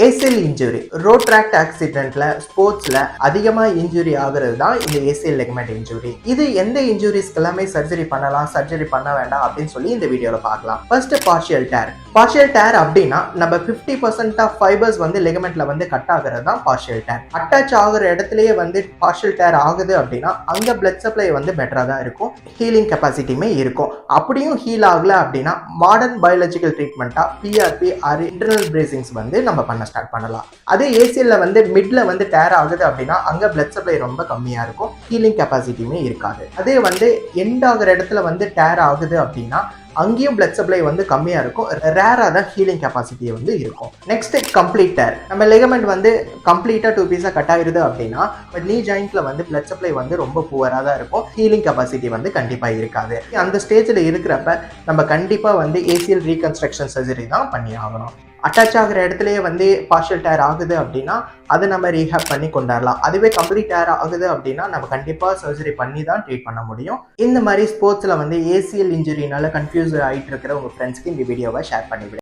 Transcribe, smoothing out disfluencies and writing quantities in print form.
ACL injury road track ஆக்சிடென்ட்ல ஸ்போர்ட்ஸ்ல அதிகமா இன்ஜுரி ஆகுறது தான் இந்த ஏசிஎல் லெக்மெண்ட் இன்ஜுரி. இது எந்த இன்ஜுரிஸ்க்கு எல்லாமே சர்ஜரி பண்ணலாம், சர்ஜரி பண்ண வேண்டாம் அப்படின்னு சொல்லி இந்த வீடியோல பார்க்கலாம். First partial tear. Partial tear அப்படின்னா நம்ம 50% ஆஃப் ஃபைபர்ஸ் வந்து லெகமெண்ட்ல வந்து கட் ஆகுறது தான் பார்ஷியல் டேர். அட்டாச் ஆகுற இடத்துலயே வந்து பார்ஷியல் டேர் ஆகுது அப்படின்னா அங்க பிளட் சப்ளை வந்து பெட்டரா தான் இருக்கும், ஹீலிங் கெப்பாசிட்டியுமே இருக்கும். அப்படியும் ஹீல் ஆகல அப்படின்னா மாடர்ன் பயாலஜிக்கல் ட்ரீட்மெண்ட்டா பிஆர்பி ஆர் இன்டர்னல் பிரேசிங்ஸ் வந்து நம்ம பண்ண ஸ்டார்ட் பண்ணலாம். அதே ஏசிஎல்ல வந்து மிட்ல வந்து டேர் ஆகுது அப்படின்னா அங்க பிளட் சப்ளை ரொம்ப கம்மியா இருக்கும், ஹீலிங் கெப்பாசிட்டியுமே இருக்காது. அதே வந்து எண்ட் ஆகிற இடத்துல வந்து டேர் ஆகுது அப்படின்னா அங்கேயும் பிளட் சப்ளை வந்து கம்மியா இருக்கும், ரேரா தான் ஹீலிங் கெப்பாசிட்டி வந்து இருக்கும். Next complete tear. நம்ம லெகமெண்ட் வந்து கம்ப்ளீட்டா 2 பீஸா கட் ஆயிருது அப்படின்னா நீ ஜாயிண்ட்ல வந்து பிளட் சப்ளை வந்து ரொம்ப புவரா தான் இருக்கும், ஹீலிங் கெப்பாசிட்டி வந்து கண்டிப்பா இருக்காது. அந்த ஸ்டேஜ்ல இருக்கிறப்ப நம்ம கண்டிப்பா வந்து ஏசிஎல் ரீகன்ஸ்ட்ரக்ஷன் சர்ஜரி தான் பண்ணி ஆகணும். அட்டாச் ஆகிற இடத்துலயே வந்து பார்ஷியல் டேர் ஆகுது அப்படின்னா அதை நம்ம ரீஹேப் பண்ணி கொண்டாடலாம். அதுவே கம்ப்ளீட் டேர் ஆகுது அப்படின்னா நம்ம கண்டிப்பா சர்ஜரி பண்ணி தான் ட்ரீட் பண்ண முடியும். இந்த மாதிரி ஸ்போர்ட்ஸ்ல வந்து ஏசிஎல் இன்ஜுரினால கன்ஃபியூஸ் ஆயிட்டு இருக்கிற உங்க ஃப்ரெண்ட்ஸ்க்கு இந்த வீடியோவை ஷேர் பண்ணிவிடுங்க.